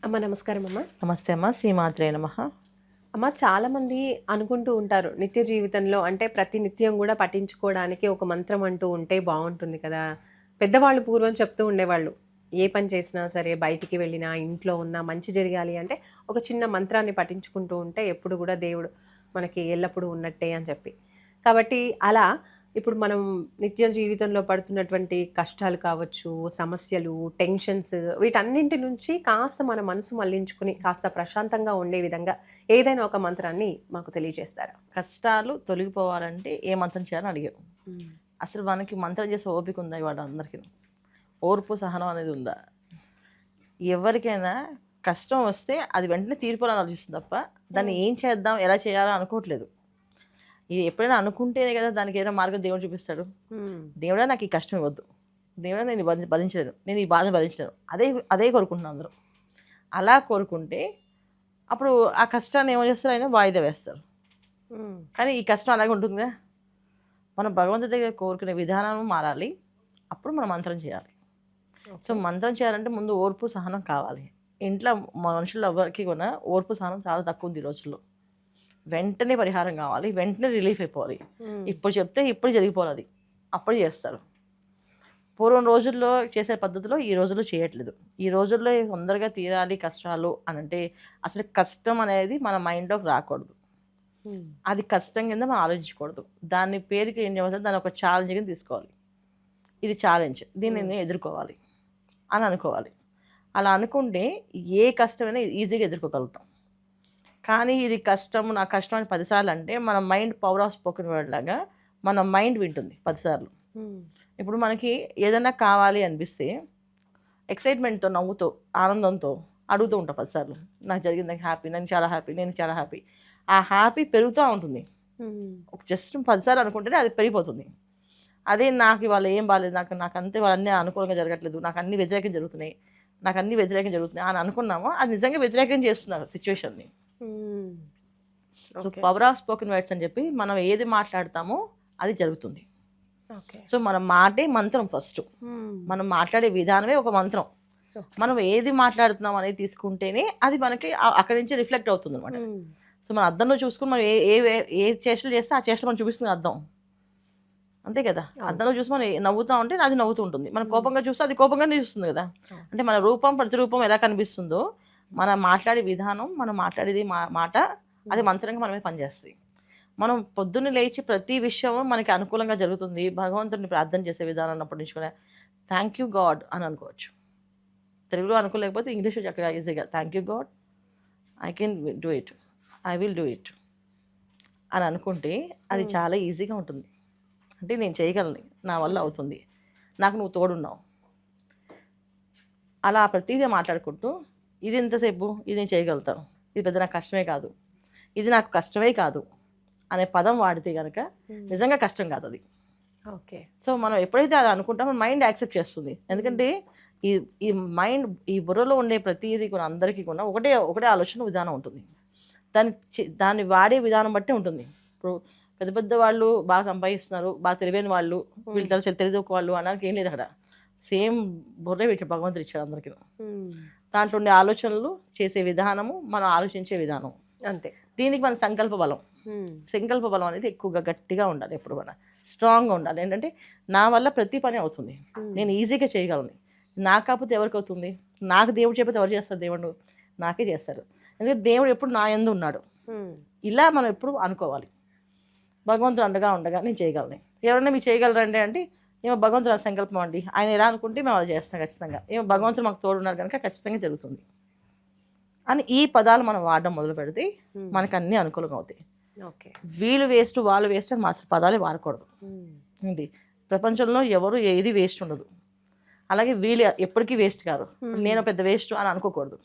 అమ్మ నమస్కారం అమ్మ. నమస్తే అమ్మ, శ్రీమాత్రే నమః. అమ్మ చాలామంది అనుకుంటూ ఉంటారు నిత్య జీవితంలో అంటే ప్రతి నిత్యం కూడా పఠించుకోవడానికి ఒక మంత్రం అంటూ ఉంటే బాగుంటుంది కదా. పెద్దవాళ్ళు పూర్వం చెప్తూ ఉండేవాళ్ళు ఏ పని చేసినా సరే బయటికి వెళ్ళినా ఇంట్లో ఉన్నా మంచి జరగాలి అంటే ఒక చిన్న మంత్రాన్ని పఠించుకుంటూ ఉంటే ఎప్పుడు కూడా దేవుడు మనకి ఎల్లప్పుడూ ఉన్నట్టే అని చెప్పి. కాబట్టి అలా ఇప్పుడు మనం నిత్య జీవితంలో పడుతున్నటువంటి కష్టాలు కావచ్చు, సమస్యలు, టెన్షన్స్ వీటన్నింటి నుంచి కాస్త మన మనసు మళ్లించుకుని కాస్త ప్రశాంతంగా ఉండే విధంగా ఏదైనా ఒక మంత్రాన్ని మాకు తెలియజేస్తారా? కష్టాలు తొలగిపోవాలంటే ఏ మంత్రం చేయాలని అడిగావు. అసలు మనకి మంత్రం చేసే ఓపిక ఉందా ఇవాళ అందరికీ? ఓర్పు సహనం అనేది ఉందా? ఎవరికైనా కష్టం వస్తే అది వెంటనే తీరిపోవాలని ఆలోచిస్తుంది తప్ప దాన్ని ఏం చేద్దాం, ఎలా చేయాలో అనుకోవట్లేదు. ఇది ఎప్పుడైనా అనుకుంటేనే కదా దానికి ఏదైనా మార్గం దేవుడు చూపిస్తాడు. దేవుడా నాకు ఈ కష్టం ఇవ్వద్దు, దేవుడా నేను భరించలేను, నేను ఈ బాధ భరించలేను, అదే అదే కోరుకుంటున్నాను అందరూ. అలా కోరుకుంటే అప్పుడు ఆ కష్టాన్ని ఏమో చేస్తారు, అయినా వాయిదా వేస్తారు. కానీ ఈ కష్టం అలాగే ఉంటుందా? మనం భగవంతుడి దగ్గర కోరుకునే విధానం మారాలి, అప్పుడు మనం మంత్రం చేయాలి. సో మంత్రం చేయాలంటే ముందు ఓర్పు సహనం కావాలి. ఇంట్లో మనుషులు ఎవరికి కూడా ఓర్పు సహనం చాలా తక్కువ ఉంది ఈ రోజుల్లో. వెంటనే పరిహారం కావాలి, వెంటనే రిలీఫ్ అయిపోవాలి. ఇప్పుడు చెప్తే ఇప్పుడు జరిగిపోవాలి, అది అప్పుడు చేస్తారు. పూర్వం రోజుల్లో చేసే పద్ధతిలో ఈ రోజుల్లో చేయట్లేదు. ఈ రోజుల్లో తొందరగా తీరాలి కష్టాలు అని అంటే అసలు కష్టం అనేది మన మైండ్లోకి రాకూడదు. అది కష్టం కింద మనం ఆలోచించకూడదు. దాని పేరుకి ఏం చేయాలి, దాన్ని ఒక ఛాలెంజ్ కింద తీసుకోవాలి. ఇది ఛాలెంజ్, దీన్ని నేను ఎదుర్కోవాలి అని అనుకోవాలి. అలా అనుకుంటే ఏ కష్టమైనా ఈజీగా ఎదుర్కోగలుగుతాం. కానీ ఇది కష్టం, నా కష్టం అని 10 సార్లు అంటే మన mind power of spoken word లాగా మన మైండ్ వింటుంది 10 సార్లు. ఇప్పుడు మనకి ఏదైనా కావాలి అనిపిస్తే ఎక్సైట్మెంట్తో, నవ్వుతో, ఆనందంతో అడుగుతూ ఉంటాం 10 సార్లు. నాకు జరిగింది, నాకు హ్యాపీ, నేను చాలా హ్యాపీ, నేను చాలా హ్యాపీ. ఆ హ్యాపీ పెరుగుతూ ఉంటుంది. జస్ట్ 10 సార్లు అనుకుంటేనే అది పెరిగిపోతుంది. అదే నాకు ఇవాళ ఏం బాగాలేదు, నాకు అంతే వాళ్ళన్నీ అనుకూలంగా జరగట్లేదు, నాకు అన్ని వ్యతిరేకం జరుగుతున్నాయి అని అనుకున్నామో అది నిజంగా వ్యతిరేకం చేస్తున్నారు సిచ్యువేషన్ని. So power of spoken words అని చెప్పి మనం ఏది మాట్లాడతామో అది జరుగుతుంది. సో మన మాటే మంత్రం. ఫస్ట్ మనం మాట్లాడే విధానమే ఒక మంత్రం. మనం ఏది మాట్లాడుతున్నాం అనేది తీసుకుంటేనే అది మనకి అక్కడి నుంచి రిఫ్లెక్ట్ అవుతుంది అనమాట. సో మన అద్దంలో చూసుకుని మనం ఏ చేష్టలు చేస్తే ఆ చేష్టలు మనం చూపిస్తుంది అద్దం, అంతే కదా. అద్దంలో చూసి మనం నవ్వుతూ ఉంటే అది నవ్వుతూ ఉంటుంది, మనం కోపంగా చూస్తే అది కోపంగానే చూస్తుంది కదా. అంటే మన రూపం ప్రతిరూపం ఎలా కనిపిస్తుందో మనం మాట్లాడే విధానం, మనం మాట్లాడేది మాట అది మంత్రంగా మనమే పనిచేస్తాయి. మనం పొద్దున్న లేచి ప్రతి విషయం మనకి అనుకూలంగా జరుగుతుంది, భగవంతుడిని ప్రార్థన చేసే విధానం అన్నప్పటి నుంచి కూడా థ్యాంక్ యూ గాడ్ అని అనుకోవచ్చు. తెలుగులో అనుకోలేకపోతే ఇంగ్లీష్లో చక్కగా ఈజీగా thank you God, I can do it, I will do it అని అనుకుంటే అది చాలా ఈజీగా ఉంటుంది. అంటే నేను చేయగలను, నా వల్ల అవుతుంది, నాకు నువ్వు తోడున్నావు. అలా ప్రతిదీ మాట్లాడుకుంటూ ఇది ఎంతసేపు, ఇది నేను చేయగలుగుతాను, ఇది పెద్ద నాకు కష్టమే కాదు, ఇది నాకు కష్టమే కాదు అనే పదం వాడితే కనుక నిజంగా కష్టం కాదు అది. ఓకే. సో మనం ఎప్పుడైతే అది అనుకుంటామో మైండ్ యాక్సెప్ట్ చేస్తుంది. ఎందుకంటే ఈ మైండ్, ఈ బుర్రలో ఉండే ప్రతిదీ కూడా అందరికీ కూడా ఒకటే ఆలోచన విధానం ఉంటుంది. దాన్ని వాడే విధానం బట్టే ఉంటుంది. ఇప్పుడు పెద్ద పెద్ద వాళ్ళు బాగా సంపాదిస్తున్నారు, బాగా తెలివైన వాళ్ళు, వీళ్ళు తెలియదు వాళ్ళు అనడానికి ఏం లేదు. అక్కడ సేమ్ బుర్రే వీటి భగవంతుడు ఇచ్చాడు అందరికీ. దాంట్లో ఉండే ఆలోచనలు, చేసే విధానము, మనం ఆలోచించే విధానం అంతే. దీనికి మన సంకల్ప బలం అనేది ఎక్కువగా గట్టిగా ఉండాలి, ఎప్పుడు కూడా స్ట్రాంగ్గా ఉండాలి. ఏంటంటే నా వల్ల ప్రతి పని అవుతుంది, నేను ఈజీగా చేయగలను. నాకు కాకపోతే ఎవరికి అవుతుంది? నాకు దేవుడు చెప్పితే ఎవరు చేస్తారు? దేవుడు నాకే చేస్తాడు. ఎందుకంటే దేవుడు ఎప్పుడు నా యందు ఉన్నాడు. ఇలా మనం ఎప్పుడు అనుకోవాలి. భగవంతుడు అండగా ఉండగా నేను చేయగలను. ఎవరైనా మీరు చేయగలరండి అంటే ఏమో భగవంతుడు ఆ సంకల్పం అండి, ఆయన ఎలా అనుకుంటే మేము అలా చేస్తాం ఖచ్చితంగా. ఏమో భగవంతుడు మాకు తోడున్నారు కనుక ఖచ్చితంగా జరుగుతుంది అని ఈ పదాలు మనం వాడడం మొదలు పెడితే మనకు అన్నీ అనుకూలంగా అవుతాయి. వీళ్ళు వేస్ట్, వాళ్ళు వేస్ట్ అని మాత్రం పదాలే వాడకూడదు అండి. ప్రపంచంలో ఎవరు ఏది వేస్ట్ ఉండదు. అలాగే వీళ్ళు ఎప్పటికీ వేస్ట్ కాదు, నేను పెద్ద వేస్ట్ అని అనుకోకూడదు.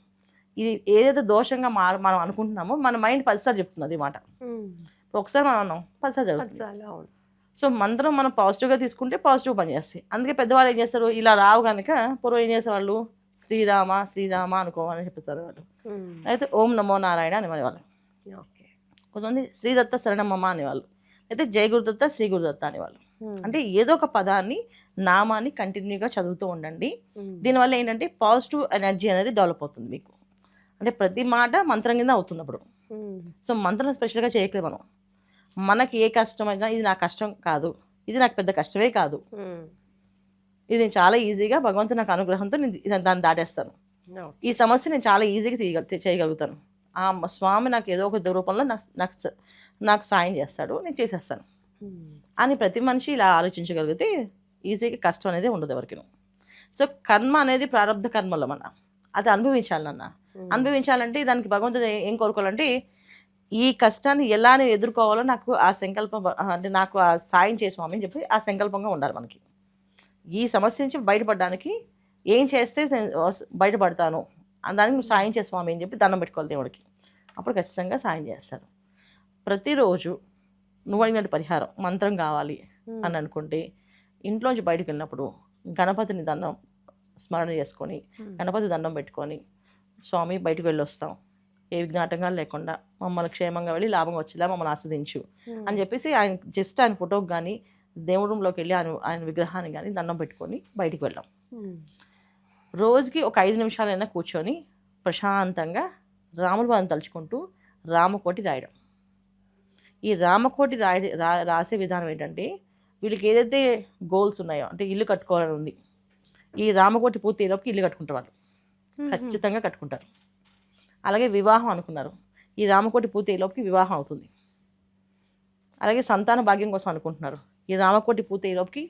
ఇది ఏదైతే దోషంగా మనం అనుకుంటున్నామో మన మైండ్ 10 సార్లు చెప్తుంది అది మాట. ఒకసారి మనం అన్నాం 10 సార్లు జరుగుతుంది. సో మంత్రం మనం పాజిటివ్గా తీసుకుంటే పాజిటివ్ పనిచేస్తాయి. అందుకే పెద్దవాళ్ళు ఏం చేస్తారు, ఇలా రావు కనుక పూర్వం ఏం చేసేవాళ్ళు, శ్రీరామ శ్రీరామ అనుకోవాలని చెప్తారు వాళ్ళు. అయితే ఓం నమో నారాయణ అనేవాళ్ళు. కొంతమంది శ్రీదత్త శరణమ్మ అనేవాళ్ళు, అయితే జై గురుదత్త శ్రీ గురుదత్త అనేవాళ్ళు. అంటే ఏదో ఒక పదాన్ని, నామాన్ని కంటిన్యూగా చదువుతూ ఉండండి. దీనివల్ల ఏంటంటే పాజిటివ్ ఎనర్జీ అనేది డెవలప్ అవుతుంది మీకు. అంటే ప్రతి మాట మంత్రం కింద అవుతుంది అప్పుడు. సో మంత్రం స్పెషల్గా చేయట్లేదు మనం. మనకి ఏ కష్టమైనా ఇది నా కష్టం కాదు, ఇది నాకు పెద్ద కష్టమే కాదు, ఇది చాలా ఈజీగా భగవంతుడు నాకు అనుగ్రహంతో నేను దాన్ని దాటేస్తాను, ఈ సమస్య నేను చాలా ఈజీగా చేయగలుగుతాను, ఆ స్వామి నాకు ఏదో ఒక రూపంలో నాకు సాయం చేస్తాడు, నేను చేసేస్తాను అని ప్రతి మనిషి ఇలా ఆలోచించగలిగితే ఈజీగా కష్టం అనేది ఉండదు ఎవరికి. సో కర్మ అనేది ప్రారంభ కర్మలో అది అనుభవించాలి నాన్న. అనుభవించాలంటే దానికి భగవంతుడు ఏం కోరుకోవాలంటే ఈ కష్టాన్ని ఎలా నేను ఎదుర్కోవాలో నాకు ఆ సంకల్పం, అంటే నాకు ఆ సాయం చేయ స్వామి అని చెప్పి ఆ సంకల్పంగా ఉండాలి మనకి. ఈ సమస్య నుంచి బయటపడడానికి ఏం చేస్తే బయటపడతాను దానికి నువ్వు సాయం చేయ స్వామి అని చెప్పి దండం పెట్టుకోవాలి దేవుడికి. అప్పుడు ఖచ్చితంగా సాయం చేస్తాడు. ప్రతిరోజు నువ్వు అడిగినట్టు పరిహారం మంత్రం కావాలి అని అనుకుంటే ఇంట్లోంచి బయటకు వెళ్ళినప్పుడు గణపతిని దండం స్మరణ చేసుకొని గణపతి దండం పెట్టుకొని స్వామి బయటకు వెళ్ళి వస్తాం, ఏ విఘ్నాటంగాలు లేకుండా మమ్మల్ని క్షేమంగా వెళ్ళి లాభంగా వచ్చేలా మమ్మల్ని ఆస్వాదించు అని చెప్పేసి ఆయన జస్ట్ ఆయన ఫోటోకి కానీ దేవుడి రూమ్లోకి వెళ్ళి ఆయన విగ్రహాన్ని కానీ దండం పెట్టుకొని బయటికి వెళ్ళాం. రోజుకి ఒక 5 నిమిషాలైనా కూర్చొని ప్రశాంతంగా రాముల వారిని తలుచుకుంటూ రామకోటి రాయడం. ఈ రామకోటి రాసే విధానం ఏంటంటే వీళ్ళకి ఏదైతే గోల్స్ ఉన్నాయో, అంటే ఇల్లు కట్టుకోవాలని ఉంది, ఈ రామకోటి పూర్తయ్యేలోపు ఇల్లు కట్టుకుంటారు వాళ్ళు, ఖచ్చితంగా కట్టుకుంటారు. అలాగే వివాహం అనుకున్నారు, ఈ రామకోటి పూర్తయ్యేలోపుకి వివాహం అవుతుంది. అలాగే సంతాన భాగ్యం కోసం అనుకుంటున్నారు, ఈ రామకోటి పూర్తయ్యేలోపుకి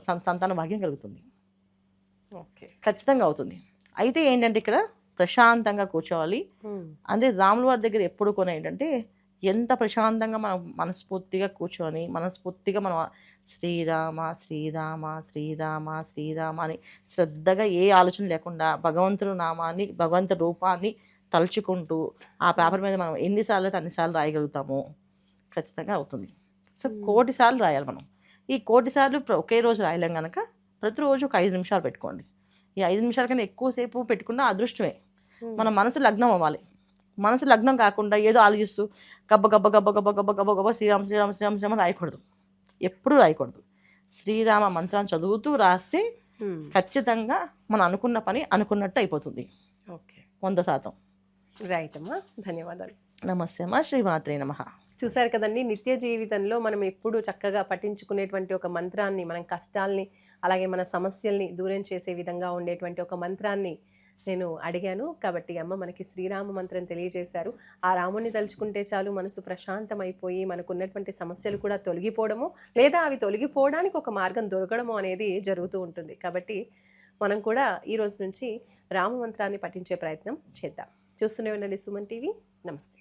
సంతాన భాగ్యం కలుగుతుంది, ఖచ్చితంగా అవుతుంది. అయితే ఏంటంటే ఇక్కడ ప్రశాంతంగా కూర్చోవాలి. అదే రాముల వారి దగ్గర ఎప్పుడు కూడా ఏంటంటే ఎంత ప్రశాంతంగా మనం మనస్ఫూర్తిగా కూర్చొని మనస్ఫూర్తిగా మనం శ్రీరామ శ్రీరామ శ్రీరామ శ్రీరామ అని శ్రద్ధగా ఏ ఆలోచన లేకుండా భగవంతుడు నామాన్ని భగవంతుడి రూపాన్ని తలుచుకుంటూ ఆ పేపర్ మీద మనం ఎన్నిసార్లు అయితే అన్నిసార్లు రాయగలుగుతామో ఖచ్చితంగా అవుతుంది. సో 1,000,000 సార్లు రాయాలి మనం. ఈ 1,000,000 సార్లు ఒకే రోజు రాయలేం కనుక ప్రతిరోజు ఒక 5 నిమిషాలు పెట్టుకోండి. ఈ 5 నిమిషాల కన్నా ఎక్కువసేపు పెట్టుకున్న అదృష్టమే. మన మనసు లగ్నం అవ్వాలి. మనసు లగ్నం కాకుండా ఏదో ఆలోచిస్తూ గబ్బ గబ్బ గబ్బ గబ్బ గబ్బ గబ్బ గబ్బ శ్రీరామ శ్రీరామ శ్రీరామ శ్రీరామ రాయకూడదు, ఎప్పుడూ రాయకూడదు. శ్రీరామ మంత్రాన్ని చదువుతూ రాస్తే ఖచ్చితంగా మనం అనుకున్న పని అనుకున్నట్టు అయిపోతుంది. 100%. రైట్ అమ్మా, ధన్యవాదాలు. నమస్తే అమ్మా, శ్రీమాత్రే నమః. చూసారు కదండి, నిత్య జీవితంలో మనం ఎప్పుడు చక్కగా పఠించుకునేటువంటి ఒక మంత్రాన్ని, మన కష్టాల్ని అలాగే మన సమస్యల్ని దూరం చేసే విధంగా ఉండేటువంటి ఒక మంత్రాన్ని నేను అడిగాను. కాబట్టి అమ్మ మనకి శ్రీరామ మంత్రం తెలియజేశారు. ఆ రాముని తలుచుకుంటే చాలు మనసు ప్రశాంతమైపోయి మనకున్నటువంటి సమస్యలు కూడా తొలగిపోవడము, లేదా అవి తొలగిపోవడానికి ఒక మార్గం దొరకడము అనేది జరుగుతూ ఉంటుంది. కాబట్టి మనం కూడా ఈ రోజు నుంచి రామ మంత్రాన్ని పఠించే ప్రయత్నం చేద్దాం. చూస్తూనే ఉండండి సుమన్ టీవీ. నమస్తే.